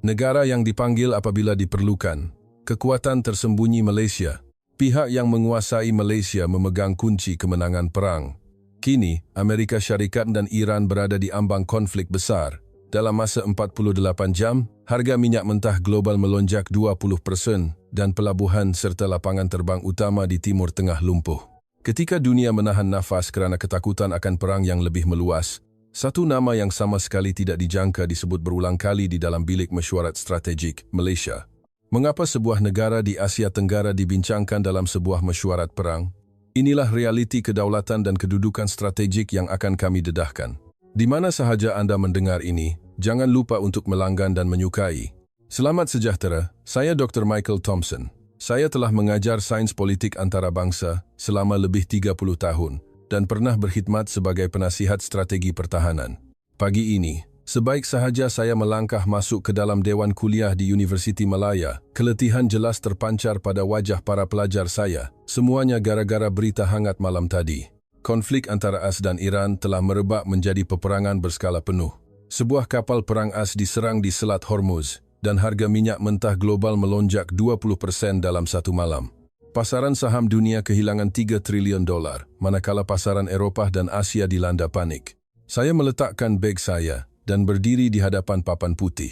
Negara yang dipanggil apabila diperlukan. Kekuatan tersembunyi Malaysia. Pihak yang menguasai Malaysia memegang kunci kemenangan perang. Kini, Amerika Syarikat dan Iran berada di ambang konflik besar. Dalam masa 48 jam, harga minyak mentah global melonjak 20% dan pelabuhan serta lapangan terbang utama di Timur Tengah lumpuh. Ketika dunia menahan nafas kerana ketakutan akan perang yang lebih meluas, satu nama yang sama sekali tidak dijangka disebut berulang kali di dalam bilik mesyuarat strategik, Malaysia. Mengapa sebuah negara di Asia Tenggara dibincangkan dalam sebuah mesyuarat perang? Inilah realiti kedaulatan dan kedudukan strategik yang akan kami dedahkan. Di mana sahaja anda mendengar ini, jangan lupa untuk melanggan dan menyukai. Selamat sejahtera, saya Dr. Michael Thompson. Saya telah mengajar sains politik antarabangsa selama lebih 30 tahun dan pernah berkhidmat sebagai penasihat strategi pertahanan. Pagi ini, sebaik sahaja saya melangkah masuk ke dalam Dewan Kuliah di Universiti Malaya, keletihan jelas terpancar pada wajah para pelajar saya, semuanya gara-gara berita hangat malam tadi. Konflik antara AS dan Iran telah merebak menjadi peperangan berskala penuh. Sebuah kapal perang AS diserang di Selat Hormuz, dan harga minyak mentah global melonjak 20% dalam satu malam. Pasaran saham dunia kehilangan $3 triliun, manakala pasaran Eropah dan Asia dilanda panik. Saya meletakkan beg saya dan berdiri di hadapan papan putih.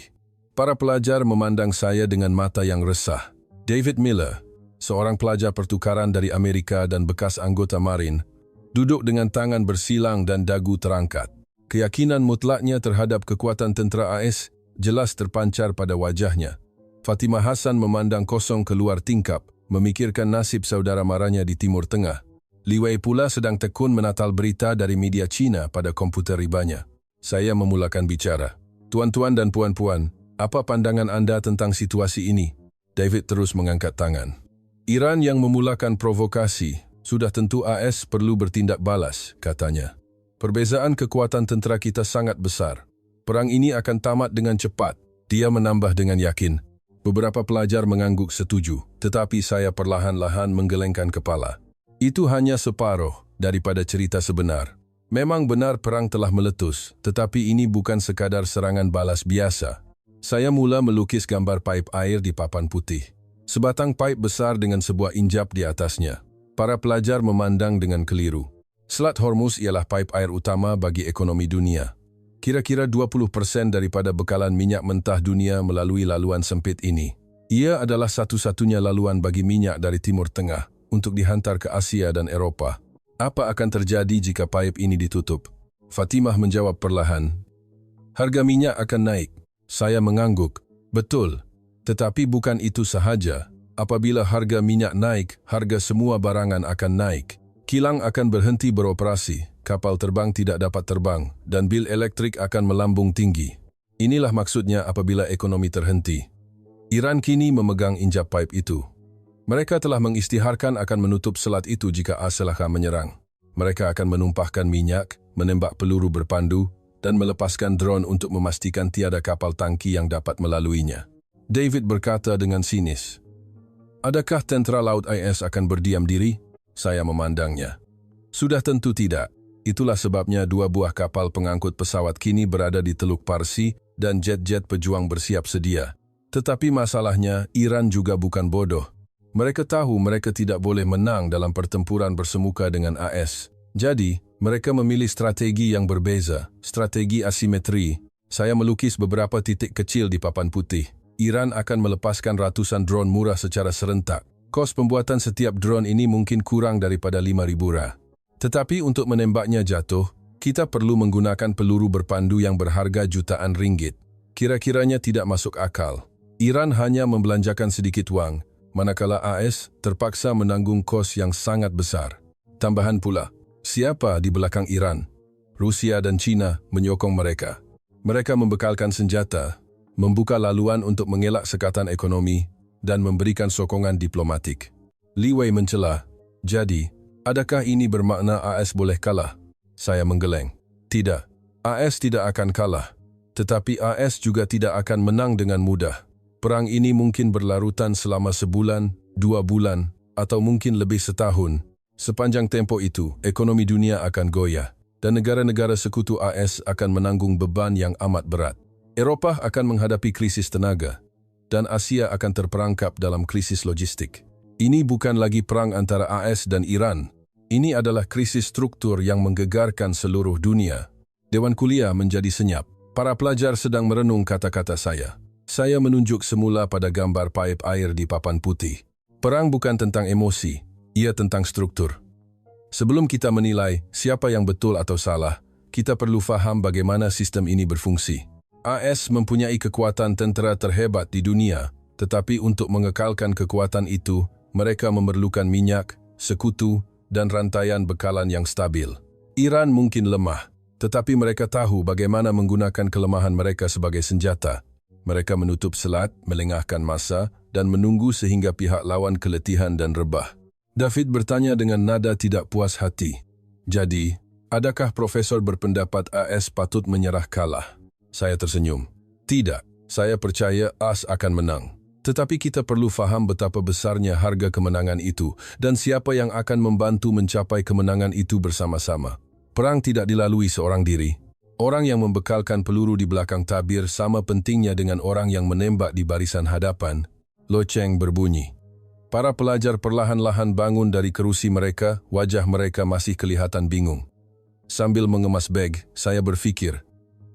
Para pelajar memandang saya dengan mata yang resah. David Miller, seorang pelajar pertukaran dari Amerika dan bekas anggota Marin, duduk dengan tangan bersilang dan dagu terangkat. Keyakinan mutlaknya terhadap kekuatan tentera AS jelas terpancar pada wajahnya. Fatimah Hassan memandang kosong keluar tingkap, memikirkan nasib saudara maranya di Timur Tengah. Li Wei pula sedang tekun menatal berita dari media Cina pada komputer ribanya. Saya memulakan bicara. Tuan-tuan dan puan-puan, apa pandangan anda tentang situasi ini? David terus mengangkat tangan. Iran yang memulakan provokasi, sudah tentu AS perlu bertindak balas, katanya. Perbezaan kekuatan tentera kita sangat besar. Perang ini akan tamat dengan cepat, dia menambah dengan yakin. Beberapa pelajar mengangguk setuju, tetapi saya perlahan-lahan menggelengkan kepala. Itu hanya separuh daripada cerita sebenar. Memang benar perang telah meletus, tetapi ini bukan sekadar serangan balas biasa. Saya mula melukis gambar paip air di papan putih. Sebatang paip besar dengan sebuah injap di atasnya. Para pelajar memandang dengan keliru. Selat Hormuz ialah paip air utama bagi ekonomi dunia. Kira-kira 20% daripada bekalan minyak mentah dunia melalui laluan sempit ini. Ia adalah satu-satunya laluan bagi minyak dari Timur Tengah untuk dihantar ke Asia dan Eropah. Apa akan terjadi jika paip ini ditutup? Fatimah menjawab perlahan. Harga minyak akan naik. Saya mengangguk. Betul. Tetapi bukan itu sahaja. Apabila harga minyak naik, harga semua barangan akan naik. Kilang akan berhenti beroperasi, kapal terbang tidak dapat terbang, dan bil elektrik akan melambung tinggi. Inilah maksudnya apabila ekonomi terhenti. Iran kini memegang injap paip itu. Mereka telah mengisytiharkan akan menutup selat itu jika AS akan menyerang. Mereka akan menumpahkan minyak, menembak peluru berpandu, dan melepaskan drone untuk memastikan tiada kapal tangki yang dapat melaluinya. David berkata dengan sinis. Adakah tentera laut AS akan berdiam diri? Saya memandangnya. Sudah tentu tidak. Itulah sebabnya 2 buah kapal pengangkut pesawat kini berada di Teluk Parsi dan jet-jet pejuang bersiap sedia. Tetapi masalahnya, Iran juga bukan bodoh. Mereka tahu mereka tidak boleh menang dalam pertempuran bersemuka dengan AS. Jadi, mereka memilih strategi yang berbeza, strategi asimetri. Saya melukis beberapa titik kecil di papan putih. Iran akan melepaskan ratusan drone murah secara serentak. Kos pembuatan setiap drone ini mungkin kurang daripada 5,000 Riyal. Tetapi untuk menembaknya jatuh, kita perlu menggunakan peluru berpandu yang berharga jutaan ringgit. Kira-kiranya tidak masuk akal. Iran hanya membelanjakan sedikit wang, manakala AS terpaksa menanggung kos yang sangat besar. Tambahan pula, siapa di belakang Iran? Rusia dan China menyokong mereka. Mereka membekalkan senjata, membuka laluan untuk mengelak sekatan ekonomi, dan memberikan sokongan diplomatik. Li Wei mencela, jadi, adakah ini bermakna AS boleh kalah? Saya menggeleng. Tidak, AS tidak akan kalah. Tetapi AS juga tidak akan menang dengan mudah. Perang ini mungkin berlarutan selama sebulan, 2 bulan, atau mungkin lebih setahun. Sepanjang tempo itu, ekonomi dunia akan goyah, dan negara-negara sekutu AS akan menanggung beban yang amat berat. Eropah akan menghadapi krisis tenaga, dan Asia akan terperangkap dalam krisis logistik. Ini bukan lagi perang antara AS dan Iran. Ini adalah krisis struktur yang menggegarkan seluruh dunia. Dewan kuliah menjadi senyap. Para pelajar sedang merenung kata-kata saya. Saya menunjuk semula pada gambar paip air di papan putih. Perang bukan tentang emosi, ia tentang struktur. Sebelum kita menilai siapa yang betul atau salah, kita perlu faham bagaimana sistem ini berfungsi. AS mempunyai kekuatan tentera terhebat di dunia, tetapi untuk mengekalkan kekuatan itu, mereka memerlukan minyak, sekutu, dan rantaian bekalan yang stabil. Iran mungkin lemah, tetapi mereka tahu bagaimana menggunakan kelemahan mereka sebagai senjata. Mereka menutup selat, melengahkan massa, dan menunggu sehingga pihak lawan keletihan dan rebah. David bertanya dengan nada tidak puas hati. Jadi, adakah profesor berpendapat AS patut menyerah kalah? Saya tersenyum. Tidak, saya percaya AS akan menang. Tetapi kita perlu faham betapa besarnya harga kemenangan itu dan siapa yang akan membantu mencapai kemenangan itu bersama-sama. Perang tidak dilalui seorang diri. Orang yang membekalkan peluru di belakang tabir sama pentingnya dengan orang yang menembak di barisan hadapan. Loceng berbunyi. Para pelajar perlahan-lahan bangun dari kerusi mereka, wajah mereka masih kelihatan bingung. Sambil mengemas beg, saya berfikir,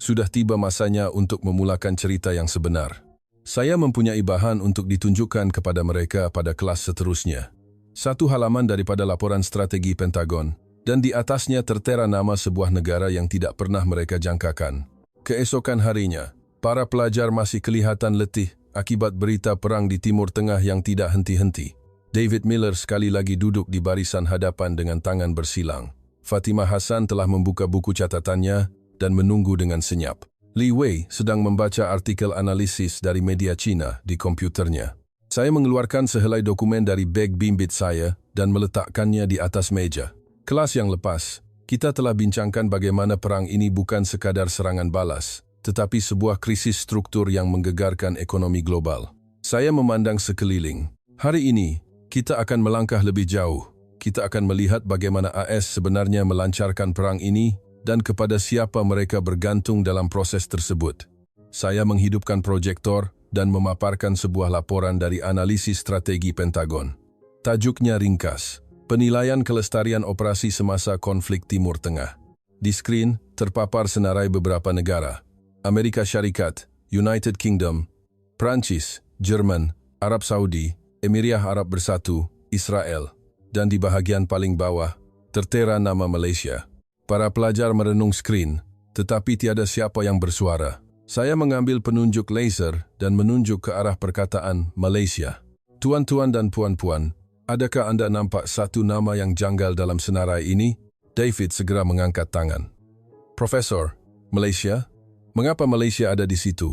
sudah tiba masanya untuk memulakan cerita yang sebenar. Saya mempunyai bahan untuk ditunjukkan kepada mereka pada kelas seterusnya. Satu halaman daripada laporan strategi Pentagon, dan di atasnya tertera nama sebuah negara yang tidak pernah mereka jangkakan. Keesokan harinya, para pelajar masih kelihatan letih akibat berita perang di Timur Tengah yang tidak henti-henti. David Miller sekali lagi duduk di barisan hadapan dengan tangan bersilang. Fatimah Hassan telah membuka buku catatannya dan menunggu dengan senyap. Li Wei sedang membaca artikel analisis dari media Cina di komputernya. Saya mengeluarkan sehelai dokumen dari beg bimbit saya dan meletakkannya di atas meja. Kelas yang lepas, kita telah bincangkan bagaimana perang ini bukan sekadar serangan balas, tetapi sebuah krisis struktur yang menggegarkan ekonomi global. Saya memandang sekeliling. Hari ini, kita akan melangkah lebih jauh. Kita akan melihat bagaimana AS sebenarnya melancarkan perang ini dan kepada siapa mereka bergantung dalam proses tersebut. Saya menghidupkan proyektor dan memaparkan sebuah laporan dari analisis strategi Pentagon. Tajuknya ringkas, Penilaian Kelestarian Operasi Semasa Konflik Timur Tengah. Di skrin terpapar senarai beberapa negara. Amerika Syarikat, United Kingdom, Prancis, Jerman, Arab Saudi, Emirat Arab Bersatu, Israel, dan di bahagian paling bawah, tertera nama Malaysia. Para pelajar merenung skrin, tetapi tiada siapa yang bersuara. Saya mengambil penunjuk laser dan menunjuk ke arah perkataan Malaysia. Tuan-tuan dan puan-puan, adakah Anda nampak satu nama yang janggal dalam senarai ini? David segera mengangkat tangan. Profesor, Malaysia? Mengapa Malaysia ada di situ?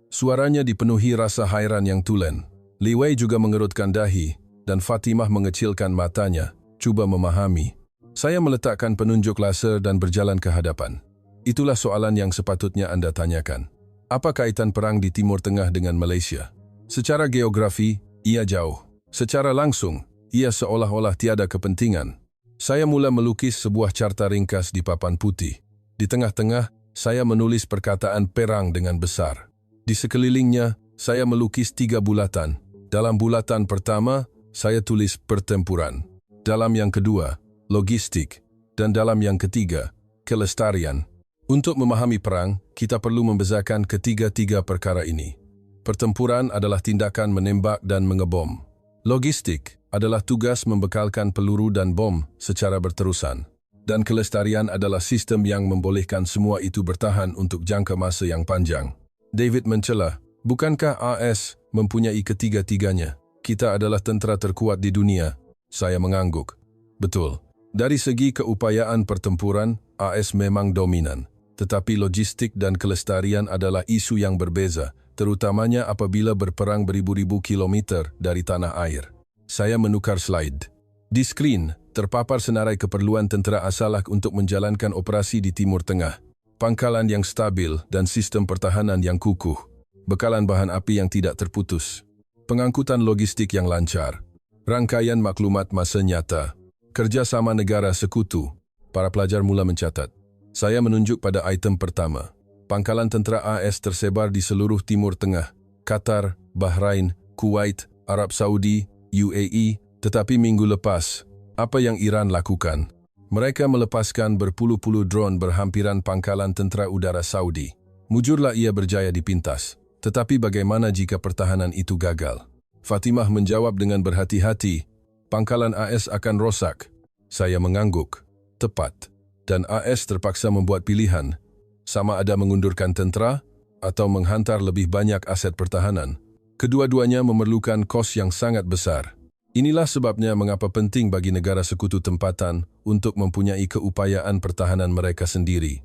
Suaranya dipenuhi rasa hairan yang tulen. Li Wei juga mengerutkan dahi, dan Fatimah mengecilkan matanya, cuba memahami. Saya meletakkan penunjuk laser dan berjalan ke hadapan. Itulah soalan yang sepatutnya Anda tanyakan. Apa kaitan perang di Timur Tengah dengan Malaysia? Secara geografi, ia jauh. Secara langsung, ia seolah-olah tiada kepentingan. Saya mula melukis sebuah carta ringkas di papan putih. Di tengah-tengah, saya menulis perkataan perang dengan besar. Di sekelilingnya, saya melukis 3 bulatan. Dalam bulatan pertama, saya tulis pertempuran. Dalam yang kedua, logistik, dan dalam yang ketiga, kelestarian. Untuk memahami perang, kita perlu membezakan ketiga-tiga perkara ini. Pertempuran adalah tindakan menembak dan mengebom. Logistik adalah tugas membekalkan peluru dan bom secara berterusan. Dan kelestarian adalah sistem yang membolehkan semua itu bertahan untuk jangka masa yang panjang. David mencela, bukankah AS mempunyai ketiga-tiganya? Kita adalah tentera terkuat di dunia. Saya mengangguk. Betul. Dari segi keupayaan pertempuran, AS memang dominan. Tetapi logistik dan kelestarian adalah isu yang berbeza, terutamanya apabila berperang beribu-ribu kilometer dari tanah air. Saya menukar slide. Di skrin, terpapar senarai keperluan tentera Asalak untuk menjalankan operasi di Timur Tengah. Pangkalan yang stabil dan sistem pertahanan yang kukuh. Bekalan bahan api yang tidak terputus. Pengangkutan logistik yang lancar. Rangkaian maklumat masa nyata. Kerjasama negara sekutu. Para pelajar mula mencatat. Saya menunjuk pada item pertama. Pangkalan tentera AS tersebar di seluruh Timur Tengah, Qatar, Bahrain, Kuwait, Arab Saudi, UAE, tetapi minggu lepas, apa yang Iran lakukan? Mereka melepaskan berpuluh-puluh drone berhampiran pangkalan tentera udara Saudi. Mujurlah ia berjaya dipintas. Tetapi bagaimana jika pertahanan itu gagal? Fatimah menjawab dengan berhati-hati, pangkalan AS akan rosak. Saya mengangguk. Tepat. Dan AS terpaksa membuat pilihan. Sama ada mengundurkan tentera atau menghantar lebih banyak aset pertahanan. Kedua-duanya memerlukan kos yang sangat besar. Inilah sebabnya mengapa penting bagi negara sekutu tempatan untuk mempunyai keupayaan pertahanan mereka sendiri.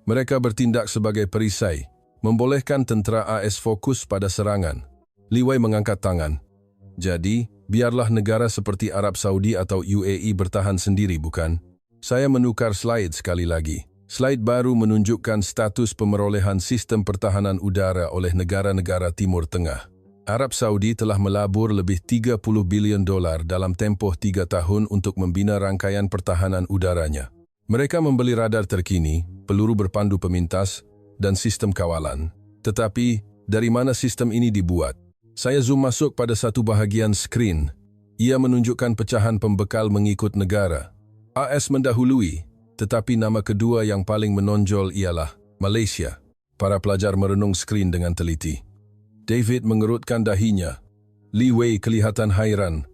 Mereka bertindak sebagai perisai, membolehkan tentera AS fokus pada serangan. Li Wei mengangkat tangan. Jadi, biarlah negara seperti Arab Saudi atau UAE bertahan sendiri, bukan? Saya menukar slide sekali lagi. Slide baru menunjukkan status pemerolehan sistem pertahanan udara oleh negara-negara Timur Tengah. Arab Saudi telah melabur lebih 30 bilion dolar dalam tempoh 3 tahun untuk membina rangkaian pertahanan udaranya. Mereka membeli radar terkini, peluru berpandu pemintas, dan sistem kawalan. Tetapi, dari mana sistem ini dibuat? Saya zoom masuk pada satu bahagian skrin. Ia menunjukkan pecahan pembekal mengikut negara. AS mendahului, tetapi nama kedua yang paling menonjol ialah Malaysia. Para pelajar merenung skrin dengan teliti. David mengerutkan dahinya. Li Wei kelihatan hairan.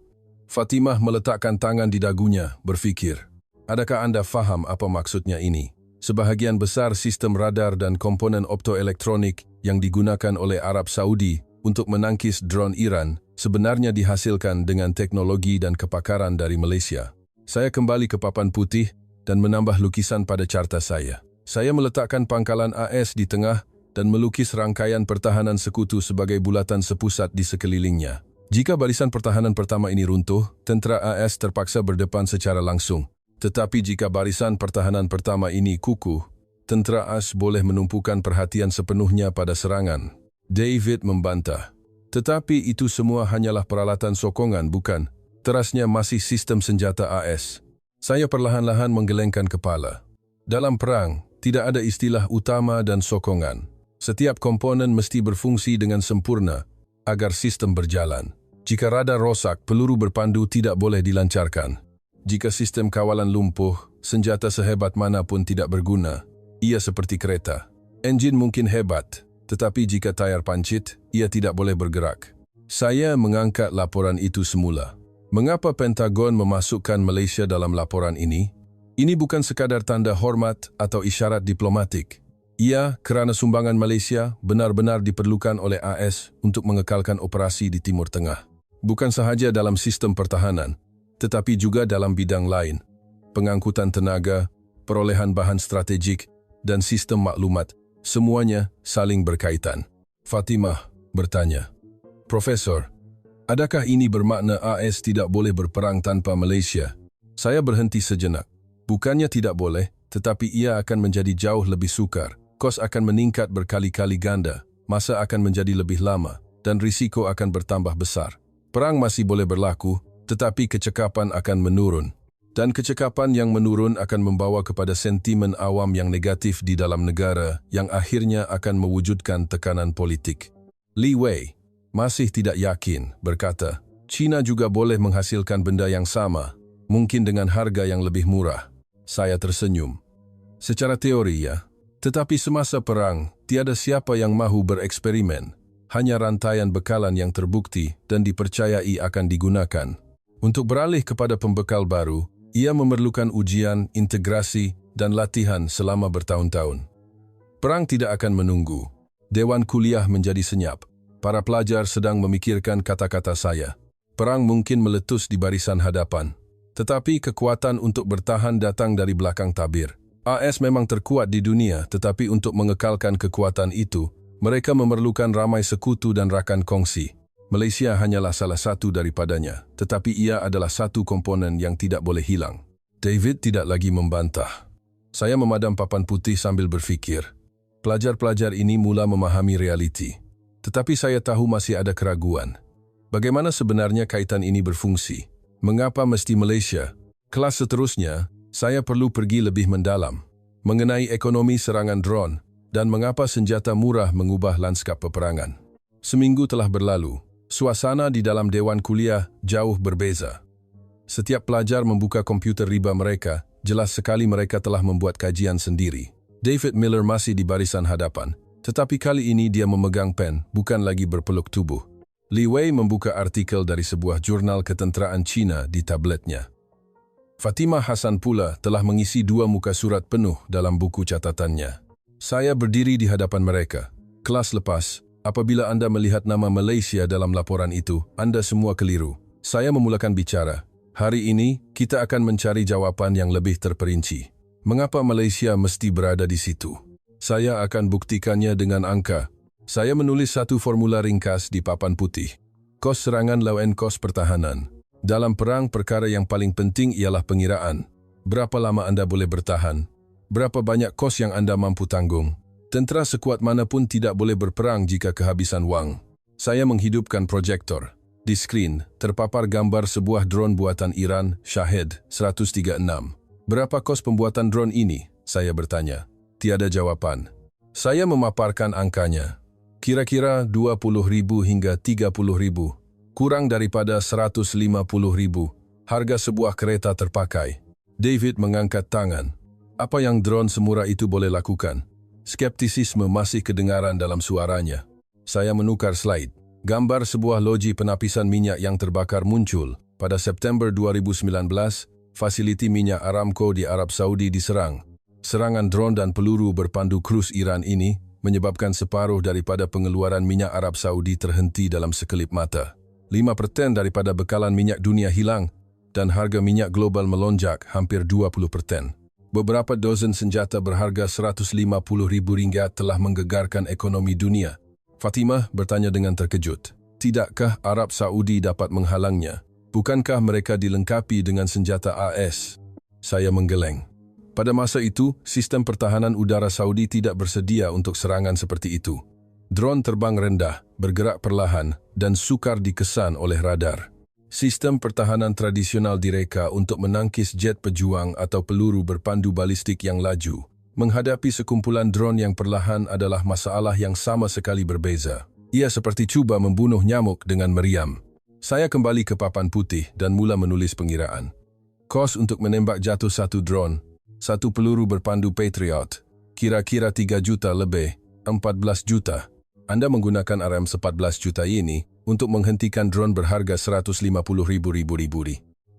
Fatimah meletakkan tangan di dagunya, berfikir. Adakah Anda faham apa maksudnya ini? Sebahagian besar sistem radar dan komponen optoelektronik yang digunakan oleh Arab Saudi untuk menangkis drone Iran sebenarnya dihasilkan dengan teknologi dan kepakaran dari Malaysia. Saya kembali ke papan putih dan menambah lukisan pada carta saya. Saya meletakkan pangkalan AS di tengah dan melukis rangkaian pertahanan sekutu sebagai bulatan sepusat di sekelilingnya. Jika barisan pertahanan pertama ini runtuh, tentera AS terpaksa berdepan secara langsung. Tetapi jika barisan pertahanan pertama ini kukuh, tentera AS boleh menumpukan perhatian sepenuhnya pada serangan. David membantah. Tetapi itu semua hanyalah peralatan sokongan, bukan? Terasnya masih sistem senjata AS. Saya perlahan-lahan menggelengkan kepala. Dalam perang, tidak ada istilah utama dan sokongan. Setiap komponen mesti berfungsi dengan sempurna agar sistem berjalan. Jika radar rosak, peluru berpandu tidak boleh dilancarkan. Jika sistem kawalan lumpuh, senjata sehebat manapun tidak berguna. Ia seperti kereta. Enjin mungkin hebat, tetapi jika tayar pancit, ia tidak boleh bergerak. Saya mengangkat laporan itu semula. Mengapa Pentagon memasukkan Malaysia dalam laporan ini? Ini bukan sekadar tanda hormat atau isyarat diplomatik. Ia kerana sumbangan Malaysia benar-benar diperlukan oleh AS untuk mengekalkan operasi di Timur Tengah. Bukan sahaja dalam sistem pertahanan, tetapi juga dalam bidang lain, pengangkutan tenaga, perolehan bahan strategik, dan sistem maklumat, semuanya saling berkaitan. Fatimah bertanya, Profesor, adakah ini bermakna AS tidak boleh berperang tanpa Malaysia? Saya berhenti sejenak. Bukannya tidak boleh, tetapi ia akan menjadi jauh lebih sukar. Kos akan meningkat berkali-kali ganda, masa akan menjadi lebih lama, dan risiko akan bertambah besar. Perang masih boleh berlaku, tetapi kecekapan akan menurun. Dan kecekapan yang menurun akan membawa kepada sentimen awam yang negatif di dalam negara yang akhirnya akan mewujudkan tekanan politik. Li Wei masih tidak yakin, berkata, China juga boleh menghasilkan benda yang sama, mungkin dengan harga yang lebih murah. Saya tersenyum. Secara teori ya, tetapi semasa perang, tiada siapa yang mahu bereksperimen. Hanya rantaian bekalan yang terbukti dan dipercayai akan digunakan. Untuk beralih kepada pembekal baru, ia memerlukan ujian, integrasi, dan latihan selama bertahun-tahun. Perang tidak akan menunggu. Dewan kuliah menjadi senyap. Para pelajar sedang memikirkan kata-kata saya. Perang mungkin meletus di barisan hadapan. Tetapi kekuatan untuk bertahan datang dari belakang tabir. AS memang terkuat di dunia, tetapi untuk mengekalkan kekuatan itu, mereka memerlukan ramai sekutu dan rakan kongsi. Malaysia hanyalah salah satu daripadanya, tetapi ia adalah satu komponen yang tidak boleh hilang. David tidak lagi membantah. Saya memadam papan putih sambil berfikir. Pelajar-pelajar ini mula memahami realiti. Tetapi saya tahu masih ada keraguan. Bagaimana sebenarnya kaitan ini berfungsi? Mengapa mesti Malaysia? Kelas seterusnya, saya perlu pergi lebih mendalam. Mengenai ekonomi serangan drone dan mengapa senjata murah mengubah lanskap peperangan. Seminggu telah berlalu, suasana di dalam dewan kuliah jauh berbeza. Setiap pelajar membuka komputer riba mereka, jelas sekali mereka telah membuat kajian sendiri. David Miller masih di barisan hadapan, tetapi kali ini dia memegang pen, bukan lagi berpeluk tubuh. Li Wei membuka artikel dari sebuah jurnal ketenteraan Cina di tabletnya. Fatimah Hasan pula telah mengisi 2 muka surat penuh dalam buku catatannya. Saya berdiri di hadapan mereka. Kelas lepas, apabila Anda melihat nama Malaysia dalam laporan itu, Anda semua keliru. Saya memulakan bicara. Hari ini, kita akan mencari jawaban yang lebih terperinci. Mengapa Malaysia mesti berada di situ? Saya akan buktikannya dengan angka. Saya menulis satu formula ringkas di papan putih. Kos serangan lawan kos pertahanan. Dalam perang, perkara yang paling penting ialah pengiraan. Berapa lama Anda boleh bertahan? Berapa banyak kos yang Anda mampu tanggung? Tentera sekuat mana pun tidak boleh berperang jika kehabisan wang. Saya menghidupkan projektor. Di skrin, terpapar gambar sebuah drone buatan Iran, Shahed 136. Berapa kos pembuatan drone ini? Saya bertanya. Tiada jawapan. Saya memaparkan angkanya. Kira-kira 20.000 hingga 30.000. Kurang daripada 150.000. Harga sebuah kereta terpakai. David mengangkat tangan. Apa yang drone semurah itu boleh lakukan? Skeptisisme masih kedengaran dalam suaranya. Saya menukar slide. Gambar sebuah loji penapisan minyak yang terbakar muncul. Pada September 2019, fasiliti minyak Aramco di Arab Saudi diserang. Serangan drone dan peluru berpandu krus Iran ini menyebabkan separuh daripada pengeluaran minyak Arab Saudi terhenti dalam sekelip mata. 5% daripada bekalan minyak dunia hilang dan harga minyak global melonjak hampir 20%. Beberapa dozen senjata berharga RM150.000 telah menggegarkan ekonomi dunia. Fatimah bertanya dengan terkejut. Tidakkah Arab Saudi dapat menghalangnya? Bukankah mereka dilengkapi dengan senjata AS? Saya menggeleng. Pada masa itu, sistem pertahanan udara Saudi tidak bersedia untuk serangan seperti itu. Drone terbang rendah, bergerak perlahan, dan sukar dikesan oleh radar. Sistem pertahanan tradisional direka untuk menangkis jet pejuang atau peluru berpandu balistik yang laju. Menghadapi sekumpulan drone yang perlahan adalah masalah yang sama sekali berbeza. Ia seperti cuba membunuh nyamuk dengan meriam. Saya kembali ke papan putih dan mula menulis pengiraan. Kos untuk menembak jatuh satu drone, satu peluru berpandu Patriot, kira-kira 3 juta lebih, 14 juta. Anda menggunakan RM14 juta ini untuk menghentikan drone berharga 150.000.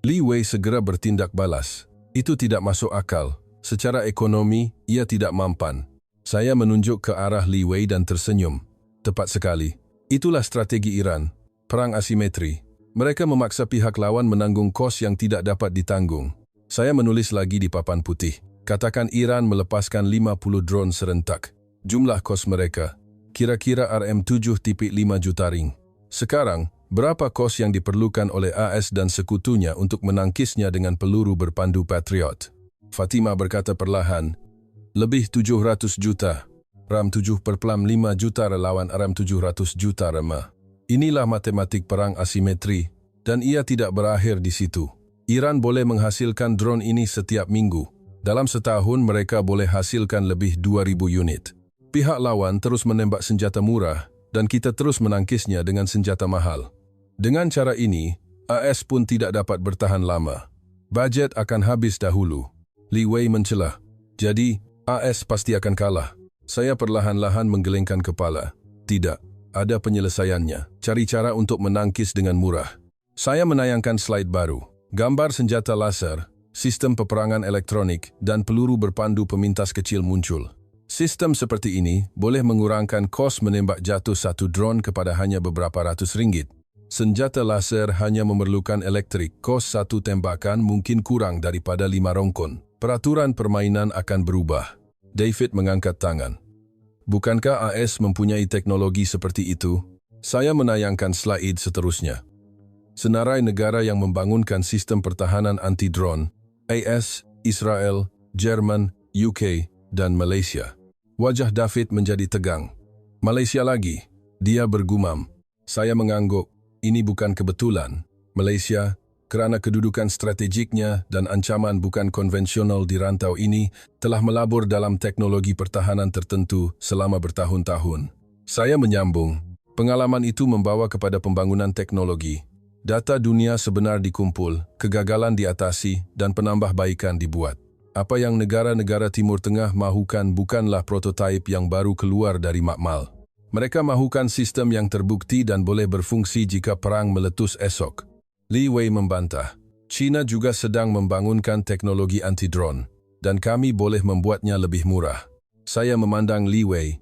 Li Wei segera bertindak balas. Itu tidak masuk akal. Secara ekonomi, ia tidak mampan. Saya menunjuk ke arah Li Wei dan tersenyum. Tepat sekali. Itulah strategi Iran. Perang asimetri. Mereka memaksa pihak lawan menanggung kos yang tidak dapat ditanggung. Saya menulis lagi di papan putih. Katakan Iran melepaskan 50 drone serentak. Jumlah kos mereka, kira-kira RM7.5 juta ring. Sekarang, berapa kos yang diperlukan oleh AS dan sekutunya untuk menangkisnya dengan peluru berpandu Patriot? Fatimah berkata perlahan, lebih 700 juta. RAM 7,5 juta relawan RAM 700 juta remah. Inilah matematik perang asimetri, dan ia tidak berakhir di situ. Iran boleh menghasilkan drone ini setiap minggu. Dalam setahun mereka boleh hasilkan lebih 2.000 unit. Pihak lawan terus menembak senjata murah, dan kita terus menangkisnya dengan senjata mahal. Dengan cara ini, AS pun tidak dapat bertahan lama. Bajet akan habis dahulu. Li Wei mencela. Jadi, AS pasti akan kalah. Saya perlahan-lahan menggelengkan kepala. Tidak, ada penyelesaiannya. Cari cara untuk menangkis dengan murah. Saya menayangkan slide baru. Gambar senjata laser, sistem peperangan elektronik, dan peluru berpandu pemintas kecil muncul. Sistem seperti ini boleh mengurangkan kos menembak jatuh satu drone kepada hanya beberapa ratus ringgit. Senjata laser hanya memerlukan elektrik. Kos satu tembakan mungkin kurang daripada 5 rongkon. Peraturan permainan akan berubah. David mengangkat tangan. Bukankah AS mempunyai teknologi seperti itu? Saya menayangkan slide seterusnya. Senarai negara yang membangunkan sistem pertahanan anti-drone, AS, Israel, Jerman, UK, dan Malaysia. Wajah David menjadi tegang. Malaysia lagi, dia bergumam. Saya mengangguk, ini bukan kebetulan. Malaysia, Kerana kedudukan strategiknya dan ancaman bukan konvensional di rantau ini telah melabur dalam teknologi pertahanan tertentu selama bertahun-tahun. Saya menyambung, pengalaman itu membawa kepada pembangunan teknologi. Data dunia sebenar dikumpul, kegagalan diatasi, dan penambahbaikan dibuat. Apa yang negara-negara Timur Tengah mahukan bukanlah prototipe yang baru keluar dari makmal. Mereka mahukan sistem yang terbukti dan boleh berfungsi jika perang meletus esok. Li Wei membantah, China juga sedang membangunkan teknologi anti-drone, dan kami boleh membuatnya lebih murah. Saya memandang Li Wei,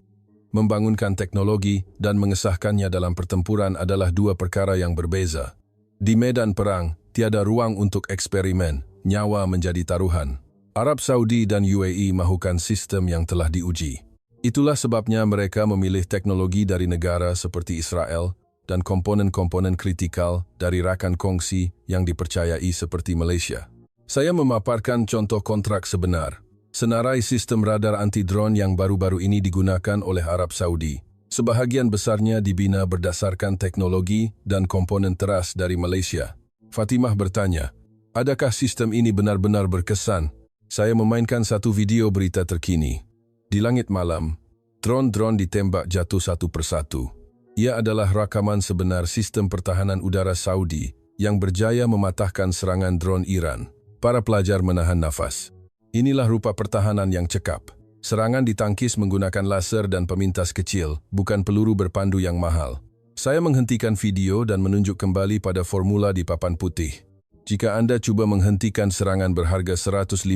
membangunkan teknologi dan mengesahkannya dalam pertempuran adalah dua perkara yang berbeza. Di medan perang, tiada ruang untuk eksperimen, nyawa menjadi taruhan. Arab Saudi dan UAE mahukan sistem yang telah diuji. Itulah sebabnya mereka memilih teknologi dari negara seperti Israel dan komponen-komponen kritikal dari rakan kongsi yang dipercayai seperti Malaysia. Saya memaparkan contoh kontrak sebenar. Senarai sistem radar anti-drone yang baru-baru ini digunakan oleh Arab Saudi. Sebahagian besarnya dibina berdasarkan teknologi dan komponen teras dari Malaysia. Fatimah bertanya, adakah sistem ini benar-benar berkesan? Saya memainkan satu video berita terkini. Di langit malam, drone-drone ditembak jatuh satu persatu. Ia adalah rakaman sebenar sistem pertahanan udara Saudi yang berjaya mematahkan serangan drone Iran. Para pelajar menahan nafas. Inilah rupa pertahanan yang cekap. Serangan ditangkis menggunakan laser dan pemintas kecil, bukan peluru berpandu yang mahal. Saya menghentikan video dan menunjuk kembali pada formula di papan putih. Jika Anda cuba menghentikan serangan berharga 150.000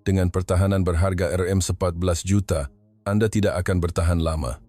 dengan pertahanan berharga RM14 juta, Anda tidak akan bertahan lama.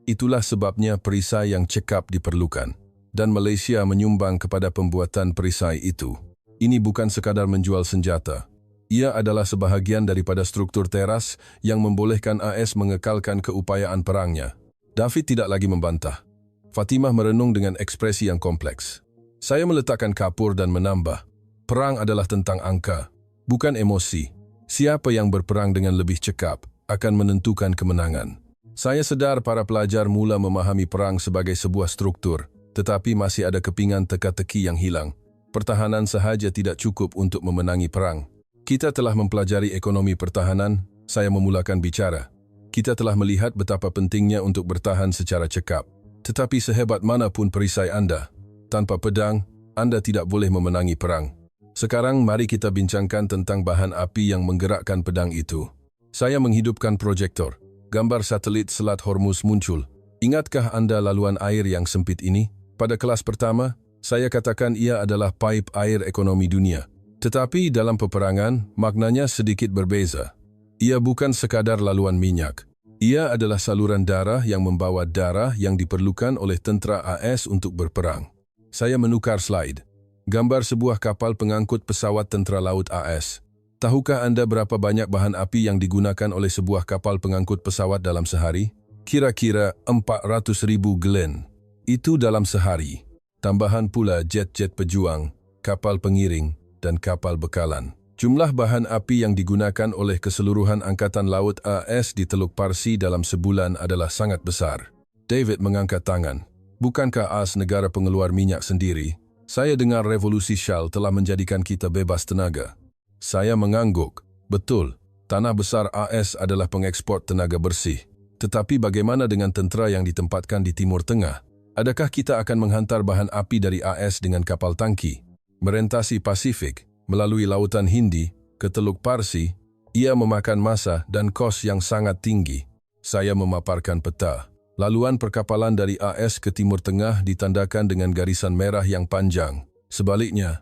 Itulah sebabnya perisai yang cekap diperlukan. Dan Malaysia menyumbang kepada pembuatan perisai itu. Ini bukan sekadar menjual senjata. Ia adalah sebahagian daripada struktur teras yang membolehkan AS mengekalkan keupayaan perangnya. David tidak lagi membantah. Fatimah merenung dengan ekspresi yang kompleks. Saya meletakkan kapur dan menambah. Perang adalah tentang angka, bukan emosi. Siapa yang berperang dengan lebih cekap akan menentukan kemenangan. Saya sedar para pelajar mula memahami perang sebagai sebuah struktur, tetapi masih ada kepingan teka-teki yang hilang. Pertahanan sahaja tidak cukup untuk memenangi perang. Kita telah mempelajari ekonomi pertahanan, saya memulakan bicara. Kita telah melihat betapa pentingnya untuk bertahan secara cekap. Tetapi sehebat manapun perisai Anda, tanpa pedang, Anda tidak boleh memenangi perang. Sekarang mari kita bincangkan tentang bahan api yang menggerakkan pedang itu. Saya menghidupkan proyektor. Gambar satelit Selat Hormuz muncul. Ingatkah Anda laluan air yang sempit ini? Pada kelas pertama, saya katakan ia adalah pipe air ekonomi dunia. Tetapi dalam peperangan, maknanya sedikit berbeza. Ia bukan sekadar laluan minyak. Ia adalah saluran darah yang membawa darah yang diperlukan oleh tentera AS untuk berperang. Saya menukar slide. Gambar sebuah kapal pengangkut pesawat tentera laut AS. Tahukah Anda berapa banyak bahan api yang digunakan oleh sebuah kapal pengangkut pesawat dalam sehari? Kira-kira 400.000 gallon. Itu dalam sehari. Tambahan pula jet-jet pejuang, kapal pengiring, dan kapal bekalan. Jumlah bahan api yang digunakan oleh keseluruhan Angkatan Laut AS di Teluk Parsi dalam sebulan adalah sangat besar. David mengangkat tangan. Bukankah AS negara pengeluar minyak sendiri? Saya dengar revolusi Shell telah menjadikan kita bebas tenaga. Saya mengangguk. Betul, tanah besar AS adalah pengekspor tenaga bersih. Tetapi bagaimana dengan tentera yang ditempatkan di Timur Tengah? Adakah kita akan menghantar bahan api dari AS dengan kapal tangki? Merentasi Pasifik, melalui Lautan Hindi, ke Teluk Parsi, ia memakan masa dan kos yang sangat tinggi. Saya memaparkan peta. Laluan perkapalan dari AS ke Timur Tengah ditandakan dengan garisan merah yang panjang. Sebaliknya,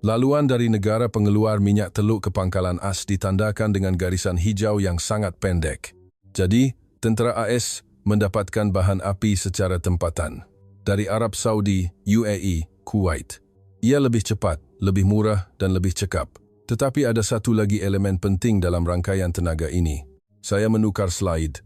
laluan dari negara pengeluar minyak Teluk ke Pangkalan AS ditandakan dengan garisan hijau yang sangat pendek. Jadi, tentera AS mendapatkan bahan api secara tempatan. Dari Arab Saudi, UAE, Kuwait. Ia lebih cepat, lebih murah dan lebih cekap. Tetapi ada satu lagi elemen penting dalam rangkaian tenaga ini. Saya menukar slide.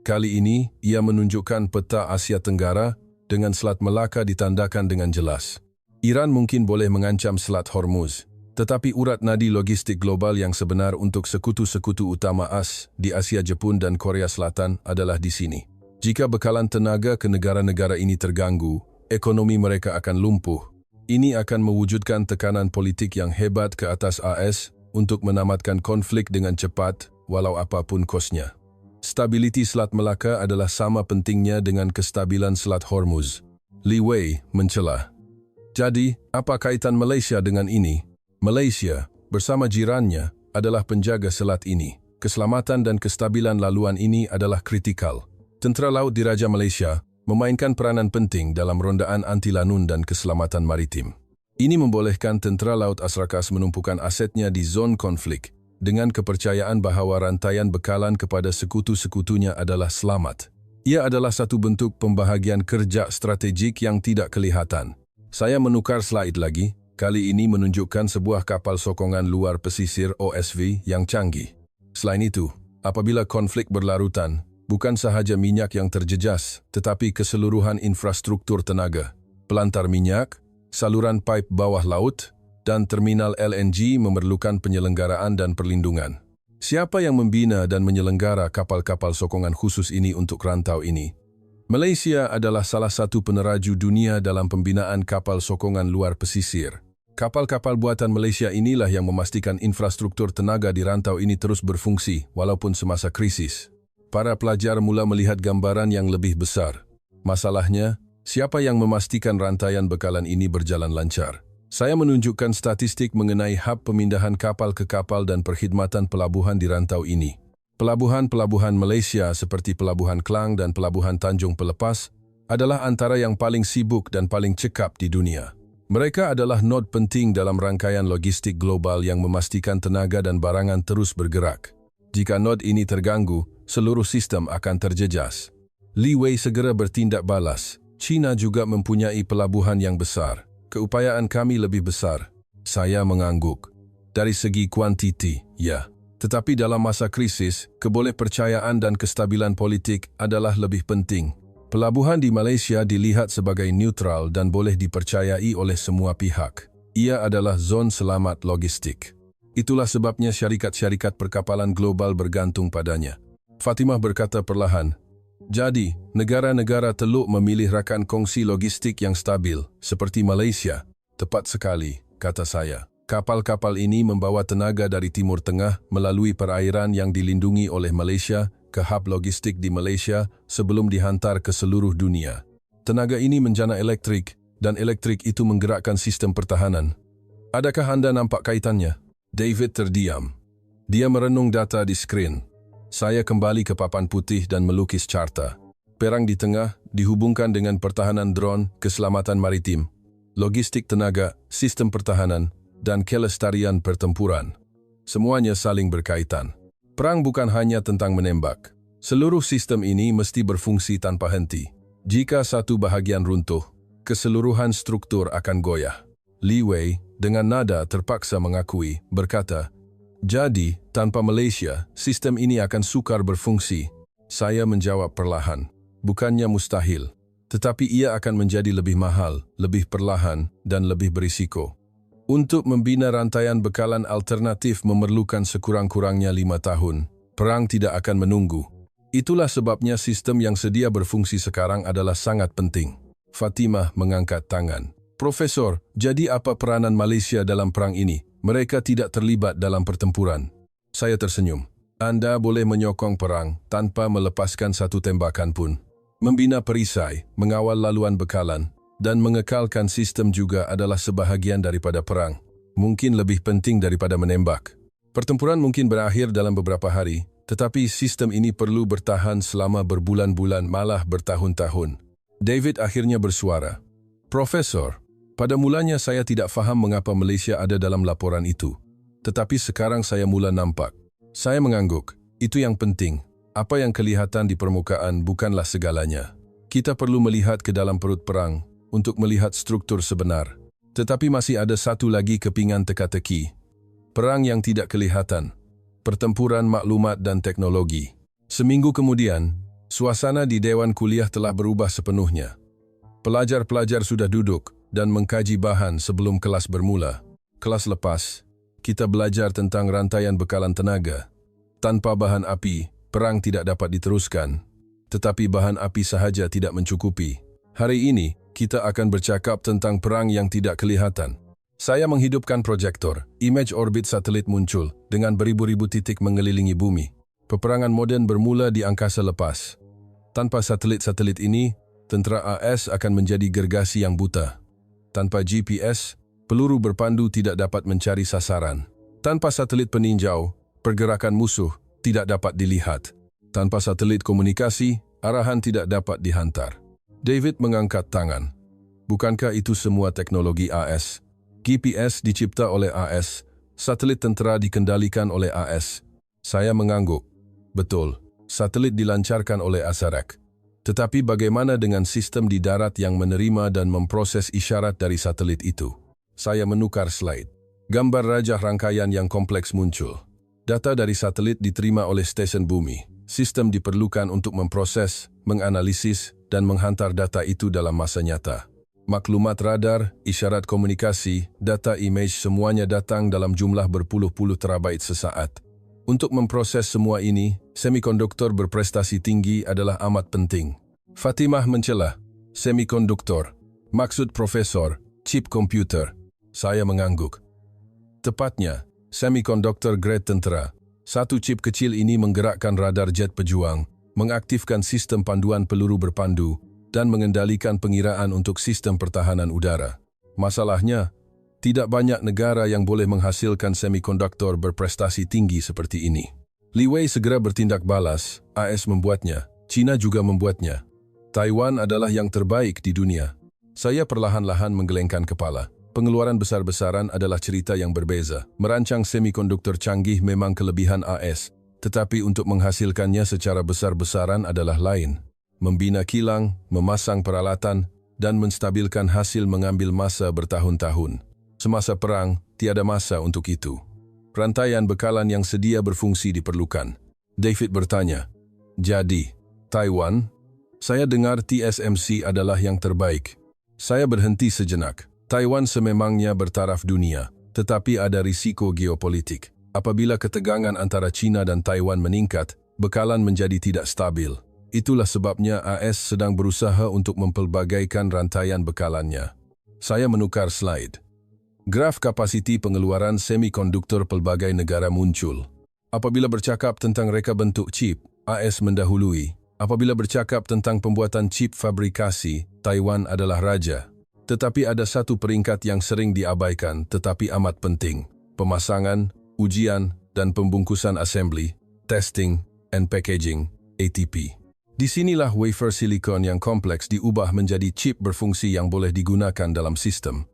Kali ini, ia menunjukkan peta Asia Tenggara dengan Selat Melaka ditandakan dengan jelas. Iran mungkin boleh mengancam Selat Hormuz, tetapi urat nadi logistik global yang sebenar untuk sekutu-sekutu utama AS di Asia Jepun dan Korea Selatan adalah di sini. Jika bekalan tenaga ke negara-negara ini terganggu, ekonomi mereka akan lumpuh. Ini akan mewujudkan tekanan politik yang hebat ke atas AS untuk menamatkan konflik dengan cepat, walau apapun kosnya. Stabiliti Selat Melaka adalah sama pentingnya dengan kestabilan Selat Hormuz. Li Wei mencela. Jadi, apa kaitan Malaysia dengan ini? Malaysia, bersama jirannya, adalah penjaga selat ini. Keselamatan dan kestabilan laluan ini adalah kritikal. Tentera Laut Diraja Malaysia memainkan peranan penting dalam rondaan anti-lanun dan keselamatan maritim. Ini membolehkan Tentera Laut Asrakas menumpukan asetnya di zon konflik dengan kepercayaan bahawa rantaian bekalan kepada sekutu-sekutunya adalah selamat. Ia adalah satu bentuk pembahagian kerja strategik yang tidak kelihatan. Saya menukar slide lagi, kali ini menunjukkan sebuah kapal sokongan luar pesisir OSV yang canggih. Selain itu, apabila konflik berlarutan, bukan sahaja minyak yang terjejas, tetapi keseluruhan infrastruktur tenaga, pelantar minyak, saluran pipe bawah laut, dan terminal LNG memerlukan penyelenggaraan dan perlindungan. Siapa yang membina dan menyelenggara kapal-kapal sokongan khusus ini untuk rantau ini? Malaysia adalah salah satu peneraju dunia dalam pembinaan kapal sokongan luar pesisir. Kapal-kapal buatan Malaysia inilah yang memastikan infrastruktur tenaga di rantau ini terus berfungsi walaupun semasa krisis. Para pelajar mula melihat gambaran yang lebih besar. Masalahnya, siapa yang memastikan rantaian bekalan ini berjalan lancar? Saya menunjukkan statistik mengenai hub pemindahan kapal ke kapal dan perkhidmatan pelabuhan di rantau ini. Pelabuhan-pelabuhan Malaysia seperti Pelabuhan Klang dan Pelabuhan Tanjung Pelepas adalah antara yang paling sibuk dan paling cekap di dunia. Mereka adalah nod penting dalam rangkaian logistik global yang memastikan tenaga dan barangan terus bergerak. Jika nod ini terganggu, seluruh sistem akan terjejas. Li Wei segera bertindak balas. China juga mempunyai pelabuhan yang besar. Keupayaan kami lebih besar. Saya mengangguk. Dari segi kuantiti, ya. Tetapi dalam masa krisis, kebolehpercayaan dan kestabilan politik adalah lebih penting. Pelabuhan di Malaysia dilihat sebagai neutral dan boleh dipercayai oleh semua pihak. Ia adalah zon selamat logistik. Itulah sebabnya syarikat-syarikat perkapalan global bergantung padanya. Fatimah berkata perlahan, jadi, negara-negara Teluk memilih rakan kongsi logistik yang stabil, seperti Malaysia. Tepat sekali, kata saya. Kapal-kapal ini membawa tenaga dari Timur Tengah melalui perairan yang dilindungi oleh Malaysia ke hub logistik di Malaysia sebelum dihantar ke seluruh dunia. Tenaga ini menjana elektrik, dan elektrik itu menggerakkan sistem pertahanan. Adakah Anda nampak kaitannya? David terdiam. Dia merenung data di skrin. Saya kembali ke papan putih dan melukis carta. Perang di tengah dihubungkan dengan pertahanan drone, keselamatan maritim, logistik tenaga, sistem pertahanan, dan kelestarian pertempuran. Semuanya saling berkaitan. Perang bukan hanya tentang menembak. Seluruh sistem ini mesti berfungsi tanpa henti. Jika satu bahagian runtuh, keseluruhan struktur akan goyah. Li Wei dengan nada terpaksa mengakui, berkata, jadi, tanpa Malaysia, sistem ini akan sukar berfungsi. Saya menjawab perlahan, bukannya mustahil, tetapi ia akan menjadi lebih mahal, lebih perlahan, dan lebih berisiko. Untuk membina rantaian bekalan alternatif memerlukan sekurang-kurangnya 5 tahun. Perang tidak akan menunggu. Itulah sebabnya sistem yang sedia berfungsi sekarang adalah sangat penting. Fatimah mengangkat tangan. Profesor, jadi apa peranan Malaysia dalam perang ini? Mereka tidak terlibat dalam pertempuran. Saya tersenyum. Anda boleh menyokong perang tanpa melepaskan satu tembakan pun. Membina perisai, mengawal laluan bekalan, dan mengekalkan sistem juga adalah sebahagian daripada perang. Mungkin lebih penting daripada menembak. Pertempuran mungkin berakhir dalam beberapa hari, tetapi sistem ini perlu bertahan selama berbulan-bulan, malah bertahun-tahun. David akhirnya bersuara. Profesor, pada mulanya saya tidak faham mengapa Malaysia ada dalam laporan itu. Tetapi sekarang saya mula nampak. Saya mengangguk. Itu yang penting. Apa yang kelihatan di permukaan bukanlah segalanya. Kita perlu melihat ke dalam perut perang untuk melihat struktur sebenar. Tetapi masih ada satu lagi kepingan teka-teki. Perang yang tidak kelihatan. Pertempuran maklumat dan teknologi. Seminggu kemudian, suasana di Dewan Kuliah telah berubah sepenuhnya. Pelajar-pelajar sudah duduk dan mengkaji bahan sebelum kelas bermula. Kelas lepas, kita belajar tentang rantaian bekalan tenaga. Tanpa bahan api, perang tidak dapat diteruskan. Tetapi bahan api sahaja tidak mencukupi. Hari ini, kita akan bercakap tentang perang yang tidak kelihatan. Saya menghidupkan proyektor, image orbit satelit muncul dengan beribu-ribu titik mengelilingi bumi. Peperangan moden bermula di angkasa lepas. Tanpa satelit-satelit ini, tentera AS akan menjadi gergasi yang buta. Tanpa GPS, peluru berpandu tidak dapat mencari sasaran. Tanpa satelit peninjau, pergerakan musuh tidak dapat dilihat. Tanpa satelit komunikasi, arahan tidak dapat dihantar. David mengangkat tangan. Bukankah itu semua teknologi AS? GPS dicipta oleh AS, satelit tentera dikendalikan oleh AS. Saya mengangguk. Betul, satelit dilancarkan oleh ASAREK. Tetapi bagaimana dengan sistem di darat yang menerima dan memproses isyarat dari satelit itu? Saya menukar slide. Gambar rajah rangkaian yang kompleks muncul. Data dari satelit diterima oleh stesen bumi. Sistem diperlukan untuk memproses, menganalisis, dan menghantar data itu dalam masa nyata. Maklumat radar, isyarat komunikasi, data image semuanya datang dalam jumlah berpuluh-puluh terabyte sesaat. Untuk memproses semua ini, semikonduktor berprestasi tinggi adalah amat penting. Fatimah mencela, semikonduktor, maksud profesor, chip komputer. Saya mengangguk. Tepatnya, semikonduktor grade tentera. Satu chip kecil ini menggerakkan radar jet pejuang, mengaktifkan sistem panduan peluru berpandu, dan mengendalikan pengiraan untuk sistem pertahanan udara. Masalahnya, tidak banyak negara yang boleh menghasilkan semikonduktor berprestasi tinggi seperti ini. Li Wei segera bertindak balas, AS membuatnya, China juga membuatnya. Taiwan adalah yang terbaik di dunia. Saya perlahan-lahan menggelengkan kepala. Pengeluaran besar-besaran adalah cerita yang berbeza. Merancang semikonduktor canggih memang kelebihan AS, tetapi untuk menghasilkannya secara besar-besaran adalah lain. Membina kilang, memasang peralatan, dan menstabilkan hasil mengambil masa bertahun-tahun. Semasa perang, tiada masa untuk itu. Rantaian bekalan yang sedia berfungsi diperlukan. David bertanya, jadi, Taiwan? Saya dengar TSMC adalah yang terbaik. Saya berhenti sejenak. Taiwan sememangnya bertaraf dunia, tetapi ada risiko geopolitik. Apabila ketegangan antara China dan Taiwan meningkat, bekalan menjadi tidak stabil. Itulah sebabnya AS sedang berusaha untuk mempelbagaikan rantaian bekalannya. Saya menukar slide. Graf kapasiti pengeluaran semikonduktor pelbagai negara muncul. Apabila bercakap tentang reka bentuk chip, AS mendahului. Apabila bercakap tentang pembuatan chip fabrikasi, Taiwan adalah raja. Tetapi ada satu peringkat yang sering diabaikan tetapi amat penting. Pemasangan, ujian, dan pembungkusan assembly, testing, and packaging, ATP. Disinilah wafer silikon yang kompleks diubah menjadi chip berfungsi yang boleh digunakan dalam sistem.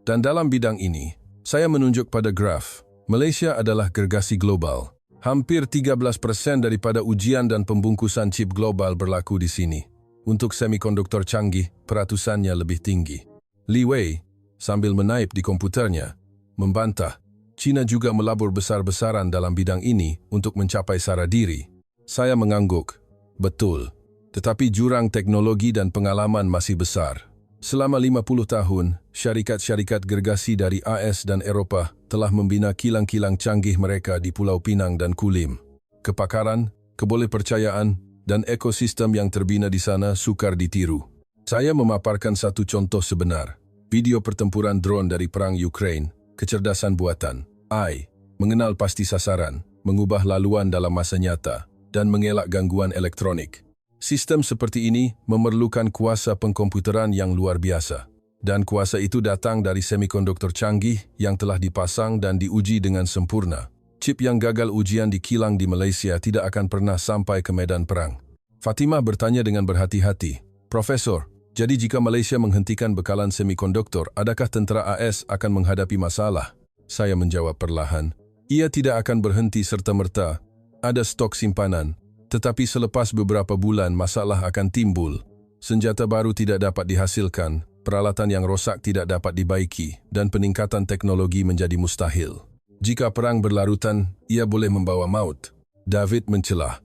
Dan dalam bidang ini, saya menunjuk pada graf. Malaysia adalah gergasi global. Hampir 13% daripada ujian dan pembungkusan chip global berlaku di sini. Untuk semikonduktor canggih, peratusannya lebih tinggi. Li Wei, sambil menaip di komputernya, membantah, China juga melabur besar-besaran dalam bidang ini untuk mencapai sara diri. Saya mengangguk. Betul, tetapi jurang teknologi dan pengalaman masih besar. Selama 50 tahun, syarikat-syarikat gergasi dari AS dan Eropah telah membina kilang-kilang canggih mereka di Pulau Pinang dan Kulim. Kepakaran, kebolehpercayaan, dan ekosistem yang terbina di sana sukar ditiru. Saya memaparkan satu contoh sebenar. Video pertempuran drone dari perang Ukraine, kecerdasan buatan, AI, mengenal pasti sasaran, mengubah laluan dalam masa nyata, dan mengelak gangguan elektronik. Sistem seperti ini memerlukan kuasa pengkomputeran yang luar biasa. Dan kuasa itu datang dari semikonduktor canggih yang telah dipasang dan diuji dengan sempurna. Chip yang gagal ujian di kilang di Malaysia tidak akan pernah sampai ke medan perang. Fatimah bertanya dengan berhati-hati, Profesor, jadi jika Malaysia menghentikan bekalan semikonduktor, adakah tentera AS akan menghadapi masalah? Saya menjawab perlahan, ia tidak akan berhenti serta-merta. Ada stok simpanan, tetapi selepas beberapa bulan masalah akan timbul. Senjata baru tidak dapat dihasilkan, peralatan yang rosak tidak dapat dibaiki, dan peningkatan teknologi menjadi mustahil. Jika perang berlarutan, ia boleh membawa maut. David mencelah.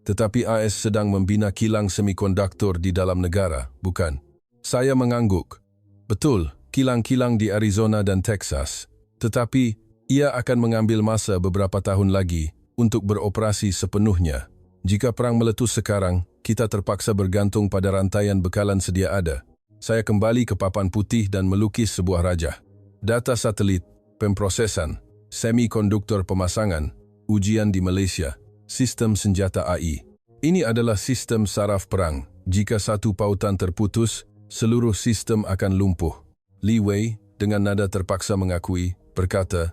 Tetapi AS sedang membina kilang semikonduktor di dalam negara, bukan? Saya mengangguk. Betul, kilang-kilang di Arizona dan Texas. Tetapi, ia akan mengambil masa beberapa tahun lagi untuk beroperasi sepenuhnya. Jika perang meletus sekarang, kita terpaksa bergantung pada rantaian bekalan sedia ada. saya kembali ke papan putih dan melukis sebuah rajah. Data satelit, pemprosesan, semikonduktor pemasangan, ujian di Malaysia, sistem senjata AI. Ini adalah sistem saraf perang. Jika satu pautan terputus, seluruh sistem akan lumpuh. Li Wei dengan nada terpaksa mengakui, berkata,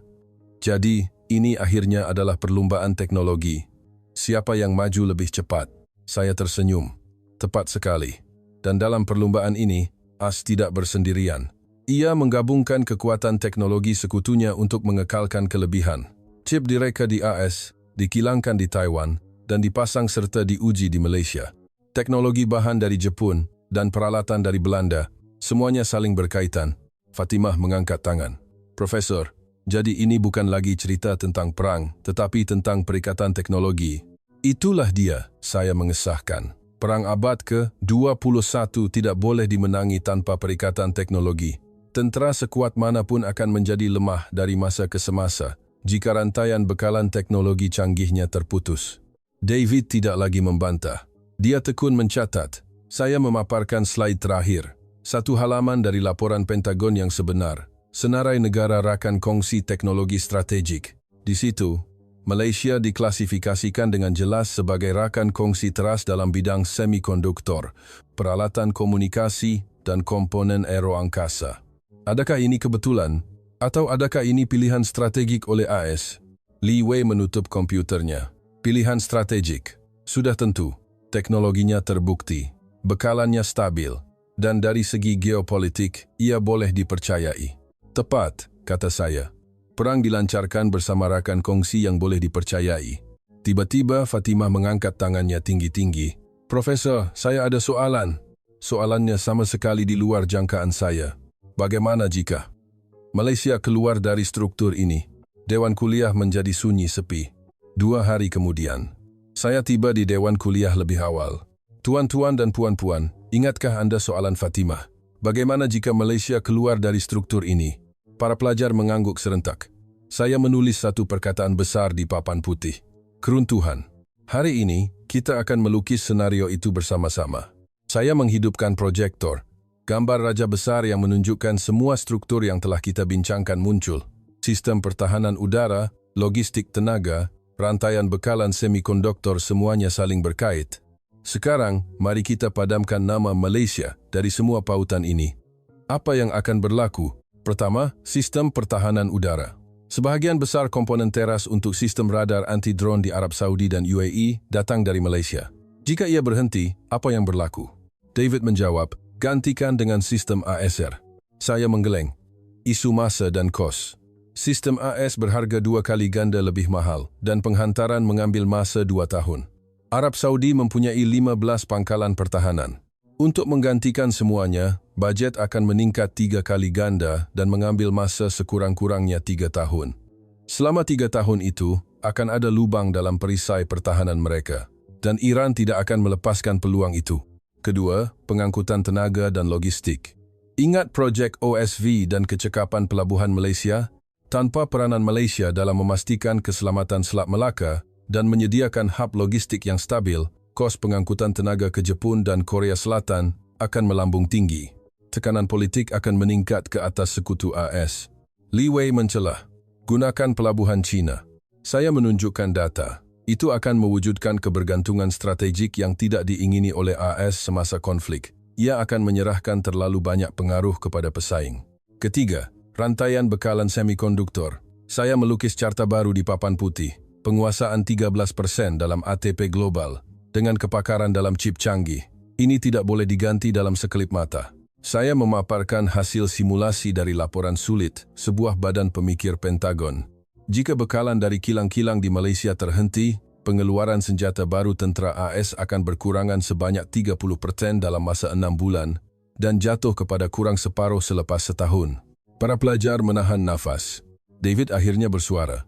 "Jadi, ini akhirnya adalah perlumbaan teknologi. Siapa yang maju lebih cepat?" Saya tersenyum. Tepat sekali. Dan dalam perlumbaan ini, AS tidak bersendirian. Ia menggabungkan kekuatan teknologi sekutunya untuk mengekalkan kelebihan. Chip direka di AS, dikilangkan di Taiwan, dan dipasang serta diuji di Malaysia. Teknologi bahan dari Jepun dan peralatan dari Belanda, semuanya saling berkaitan. Fatimah mengangkat tangan. "Profesor, jadi ini bukan lagi cerita tentang perang, tetapi tentang perikatan teknologi." "Itulah dia," saya mengesahkan. "Perang abad ke-21 tidak boleh dimenangi tanpa perikatan teknologi. Tentera sekuat manapun akan menjadi lemah dari masa ke semasa jika rantaian bekalan teknologi canggihnya terputus." David tidak lagi membantah. Dia tekun mencatat. Saya memaparkan slide terakhir. Satu halaman dari laporan Pentagon yang sebenar. Senarai negara rakan kongsi teknologi strategik. Di situ, Malaysia diklasifikasikan dengan jelas sebagai rakan kongsi teras dalam bidang semikonduktor, peralatan komunikasi, dan komponen aeroangkasa. Adakah ini kebetulan? Atau adakah ini pilihan strategik oleh AS? Li Wei menutup komputernya. Pilihan strategik. Sudah tentu. Teknologinya terbukti. Bekalannya stabil. Dan dari segi geopolitik, ia boleh dipercayai. "Tepat," kata saya. "Perang dilancarkan bersama rakan kongsi yang boleh dipercayai." Tiba-tiba Fatimah mengangkat tangannya tinggi-tinggi. "Profesor, saya ada soalan." Soalannya sama sekali di luar jangkaan saya. "Bagaimana jika Malaysia keluar dari struktur ini?" Dewan kuliah menjadi sunyi sepi. 2 hari kemudian, saya tiba di dewan kuliah lebih awal. "Tuan-tuan dan puan-puan, ingatkah Anda soalan Fatimah? Bagaimana jika Malaysia keluar dari struktur ini?" Para pelajar mengangguk serentak. Saya menulis satu perkataan besar di papan putih. "Keruntuhan." Hari ini, kita akan melukis senario itu bersama-sama. Saya menghidupkan proyektor. Gambar raja besar yang menunjukkan semua struktur yang telah kita bincangkan muncul. Sistem pertahanan udara, logistik tenaga, rantaian bekalan semikonduktor semuanya saling berkait. Sekarang, mari kita padamkan nama Malaysia dari semua pautan ini. Apa yang akan berlaku? Pertama, sistem pertahanan udara. Sebahagian besar komponen teras untuk sistem radar anti-drone di Arab Saudi dan UAE datang dari Malaysia. Jika ia berhenti, apa yang berlaku? David menjawab, "Gantikan dengan sistem ASR." Saya menggeleng. Isu masa dan kos. Sistem AS berharga 2 kali ganda lebih mahal dan penghantaran mengambil masa 2 tahun. Arab Saudi mempunyai 15 pangkalan pertahanan. Untuk menggantikan semuanya, bajet akan meningkat 3 kali ganda dan mengambil masa sekurang-kurangnya 3 tahun. Selama 3 tahun itu, akan ada lubang dalam perisai pertahanan mereka, dan Iran tidak akan melepaskan peluang itu. Kedua, pengangkutan tenaga dan logistik. Ingat projek OSV dan kecekapan pelabuhan Malaysia? Tanpa peranan Malaysia dalam memastikan keselamatan Selat Melaka dan menyediakan hub logistik yang stabil, kos pengangkutan tenaga ke Jepun dan Korea Selatan akan melambung tinggi. Tekanan politik akan meningkat ke atas sekutu AS. Li Wei mencelah, "Gunakan pelabuhan China." Saya menunjukkan data. Itu akan mewujudkan kebergantungan strategik yang tidak diingini oleh AS semasa konflik. Ia akan menyerahkan terlalu banyak pengaruh kepada pesaing. Ketiga, rantaian bekalan semikonduktor. Saya melukis carta baru di papan putih. Penguasaan 13% dalam ATP global. Dengan kepakaran dalam chip canggih, ini tidak boleh diganti dalam sekelip mata. Saya memaparkan hasil simulasi dari laporan sulit, sebuah badan pemikir Pentagon. Jika bekalan dari kilang-kilang di Malaysia terhenti, pengeluaran senjata baru tentera AS akan berkurangan sebanyak 30% dalam masa 6 bulan dan jatuh kepada kurang separuh selepas setahun. Para pelajar menahan nafas. David akhirnya bersuara,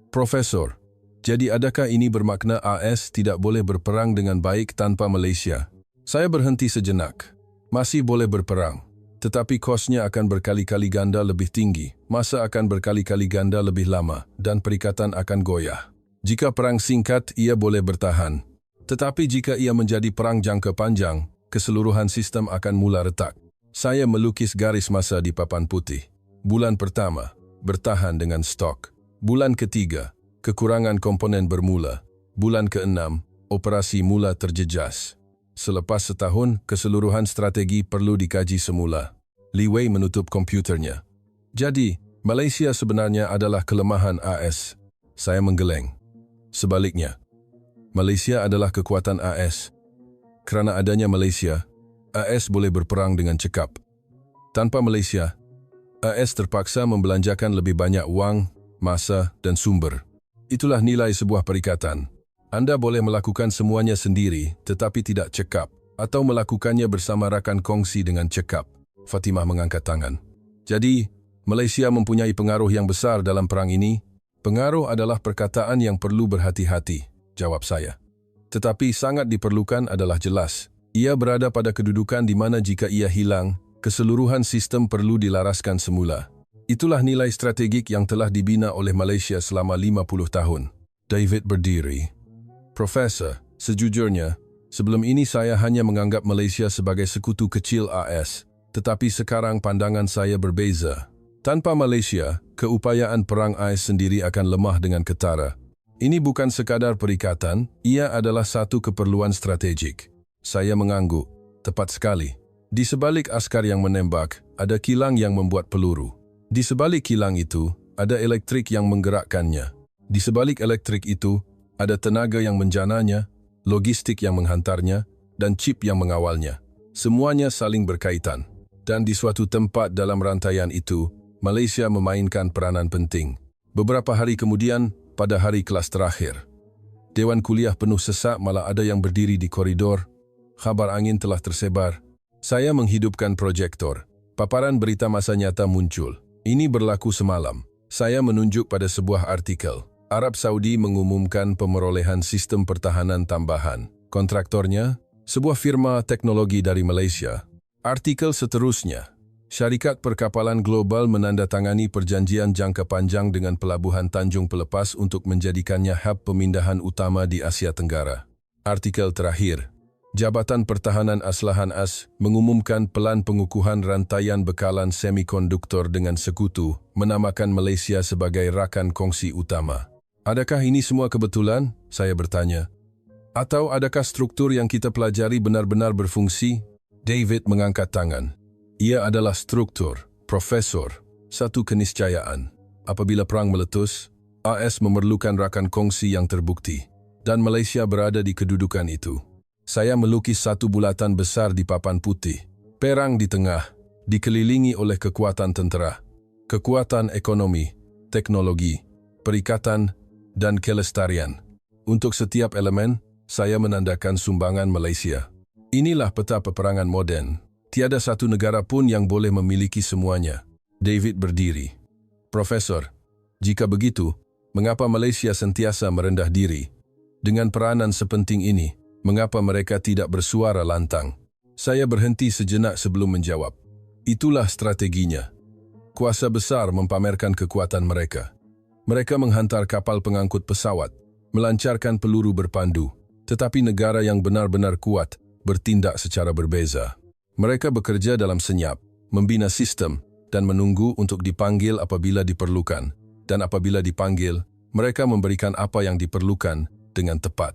"Profesor, jadi adakah ini bermakna AS tidak boleh berperang dengan baik tanpa Malaysia?" Saya berhenti sejenak. Masih boleh berperang, tetapi kosnya akan berkali-kali ganda lebih tinggi, masa akan berkali-kali ganda lebih lama, dan perikatan akan goyah. Jika perang singkat, ia boleh bertahan. Tetapi jika ia menjadi perang jangka panjang, keseluruhan sistem akan mula retak. Saya melukis garis masa di papan putih. Bulan pertama, bertahan dengan stok. Bulan ketiga, kekurangan komponen bermula. Bulan keenam, operasi mula terjejas. Selepas setahun, keseluruhan strategi perlu dikaji semula. Li Wei menutup komputernya. Jadi, Malaysia sebenarnya adalah kelemahan AS. Saya menggeleng. Sebaliknya, Malaysia adalah kekuatan AS. Kerana adanya Malaysia, AS boleh berperang dengan cekap. Tanpa Malaysia, AS terpaksa membelanjakan lebih banyak wang, masa dan sumber. Itulah nilai sebuah perikatan. Anda boleh melakukan semuanya sendiri tetapi tidak cekap, atau melakukannya bersama rakan kongsi dengan cekap. Fatimah mengangkat tangan. Jadi, Malaysia mempunyai pengaruh yang besar dalam perang ini. Pengaruh adalah perkataan yang perlu berhati-hati, jawab saya. Tetapi sangat diperlukan adalah jelas. Ia berada pada kedudukan di mana jika ia hilang, keseluruhan sistem perlu dilaraskan semula. Itulah nilai strategik yang telah dibina oleh Malaysia selama 50 tahun. David berdiri. Profesor, sejujurnya, sebelum ini saya hanya menganggap Malaysia sebagai sekutu kecil AS, tetapi sekarang pandangan saya berbeza. Tanpa Malaysia, keupayaan perang AS sendiri akan lemah dengan ketara. Ini bukan sekadar perikatan, ia adalah satu keperluan strategik. Saya mengangguk. Tepat sekali. Di sebalik askar yang menembak, ada kilang yang membuat peluru. Di sebalik kilang itu, ada elektrik yang menggerakkannya. Di sebalik elektrik itu, ada tenaga yang menjananya, logistik yang menghantarnya, dan chip yang mengawalnya. Semuanya saling berkaitan. Dan di suatu tempat dalam rantaian itu, Malaysia memainkan peranan penting. Beberapa hari kemudian, pada hari kelas terakhir, Dewan kuliah penuh sesak, malah ada yang berdiri di koridor. Khabar angin telah tersebar. Saya menghidupkan projektor. Paparan berita masa nyata muncul. Ini berlaku semalam. Saya menunjuk pada sebuah artikel. Arab Saudi mengumumkan pemerolehan sistem pertahanan tambahan. Kontraktornya, sebuah firma teknologi dari Malaysia. Artikel seterusnya. Syarikat perkapalan global menandatangani perjanjian jangka panjang dengan pelabuhan Tanjung Pelepas untuk menjadikannya hub pemindahan utama di Asia Tenggara. Artikel terakhir. Jabatan Pertahanan Aslahan AS mengumumkan pelan pengukuhan rantaian bekalan semikonduktor dengan sekutu, menamakan Malaysia sebagai rakan kongsi utama. Adakah ini semua kebetulan? Saya bertanya. Atau adakah struktur yang kita pelajari benar-benar berfungsi? David mengangkat tangan. Ia adalah struktur, profesor, satu keniscayaan. Apabila perang meletus, AS memerlukan rakan kongsi yang terbukti, dan Malaysia berada di kedudukan itu. Saya melukis satu bulatan besar di papan putih. Perang di tengah, dikelilingi oleh kekuatan tentera, kekuatan ekonomi, teknologi, perikatan, dan kelestarian. Untuk setiap elemen, saya menandakan sumbangan Malaysia. Inilah peta peperangan moden. Tiada satu negara pun yang boleh memiliki semuanya. David berdiri. Profesor, jika begitu, mengapa Malaysia sentiasa merendah diri? Dengan peranan sepenting ini, mengapa mereka tidak bersuara lantang? Saya berhenti sejenak sebelum menjawab. Itulah strateginya. Kuasa besar mempamerkan kekuatan mereka. Mereka menghantar kapal pengangkut pesawat, melancarkan peluru berpandu, tetapi negara yang benar-benar kuat bertindak secara berbeza. Mereka bekerja dalam senyap, membina sistem, dan menunggu untuk dipanggil apabila diperlukan. Dan apabila dipanggil, mereka memberikan apa yang diperlukan dengan tepat.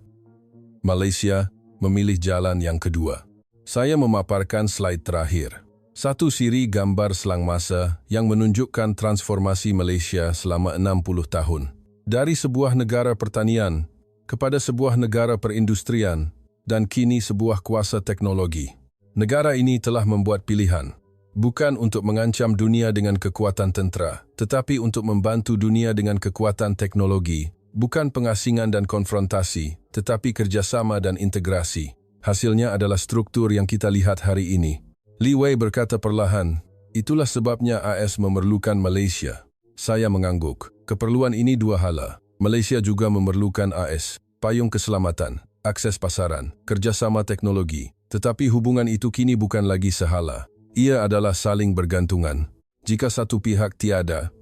Malaysia memilih jalan yang kedua. Saya memaparkan slide terakhir. Satu siri gambar selang masa yang menunjukkan transformasi Malaysia selama 60 tahun. Dari sebuah negara pertanian kepada sebuah negara perindustrian dan kini sebuah kuasa teknologi. Negara ini telah membuat pilihan, bukan untuk mengancam dunia dengan kekuatan tentera, tetapi untuk membantu dunia dengan kekuatan teknologi, bukan pengasingan dan konfrontasi, tetapi kerjasama dan integrasi. Hasilnya adalah struktur yang kita lihat hari ini. Li Wei berkata perlahan, itulah sebabnya AS memerlukan Malaysia. Saya mengangguk. Keperluan ini dua hala. Malaysia juga memerlukan AS, payung keselamatan, akses pasaran, kerjasama teknologi. Tetapi hubungan itu kini bukan lagi sehala. Ia adalah saling bergantungan. Jika satu pihak tiada,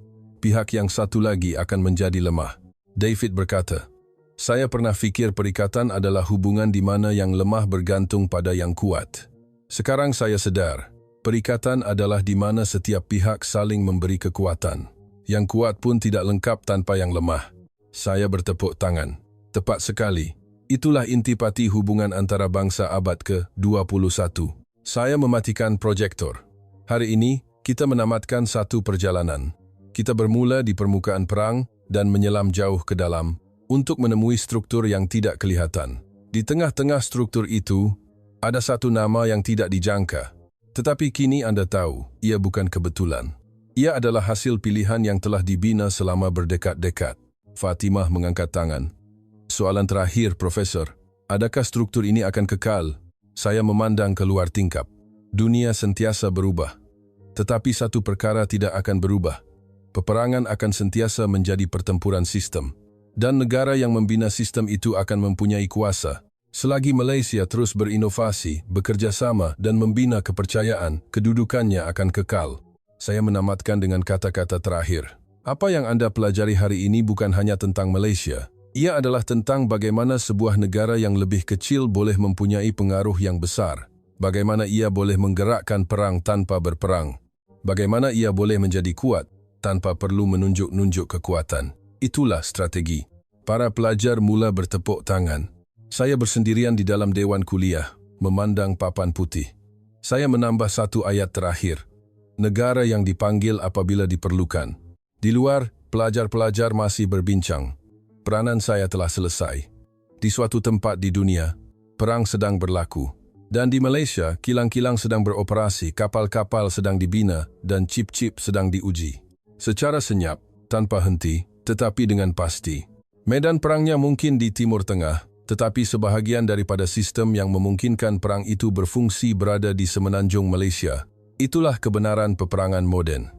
pihak yang satu lagi akan menjadi lemah. David berkata, saya pernah fikir perikatan adalah hubungan di mana yang lemah bergantung pada yang kuat. Sekarang saya sedar, Perikatan adalah di mana setiap pihak saling memberi kekuatan. Yang kuat pun tidak lengkap tanpa yang lemah. Saya bertepuk tangan. Tepat sekali. Itulah intipati hubungan antara bangsa abad ke-21. Saya mematikan proyektor. Hari ini, kita menamatkan satu perjalanan. Kita bermula di permukaan perang dan menyelam jauh ke dalam untuk menemui struktur yang tidak kelihatan. Di tengah-tengah struktur itu, ada satu nama yang tidak dijangka. Tetapi kini Anda tahu, ia bukan kebetulan. Ia adalah hasil pilihan yang telah dibina selama berdekad-dekad. Fatimah mengangkat tangan. Soalan terakhir, Profesor. Adakah struktur ini akan kekal? Saya memandang keluar tingkap. Dunia sentiasa berubah. Tetapi satu perkara tidak akan berubah. Peperangan akan sentiasa menjadi pertempuran sistem. Dan negara yang membina sistem itu akan mempunyai kuasa. Selagi Malaysia terus berinovasi, bekerjasama dan membina kepercayaan, kedudukannya akan kekal. Saya menamatkan dengan kata-kata terakhir. Apa yang Anda pelajari hari ini bukan hanya tentang Malaysia. Ia adalah tentang bagaimana sebuah negara yang lebih kecil boleh mempunyai pengaruh yang besar. Bagaimana ia boleh menggerakkan perang tanpa berperang. Bagaimana ia boleh menjadi kuat tanpa perlu menunjuk-nunjuk kekuatan. Itulah strategi. Para pelajar mula bertepuk tangan. Saya bersendirian di dalam dewan kuliah, memandang papan putih. Saya menambah satu ayat terakhir. Negara yang dipanggil apabila diperlukan. Di luar, pelajar-pelajar masih berbincang. Peranan saya telah selesai. Di suatu tempat di dunia, perang sedang berlaku. Dan di Malaysia, kilang-kilang sedang beroperasi, kapal-kapal sedang dibina, dan chip-chip sedang diuji. Secara senyap, tanpa henti, tetapi dengan pasti. Medan perangnya mungkin di Timur Tengah, tetapi sebahagian daripada sistem yang memungkinkan perang itu berfungsi berada di semenanjung Malaysia. Itulah kebenaran peperangan moden.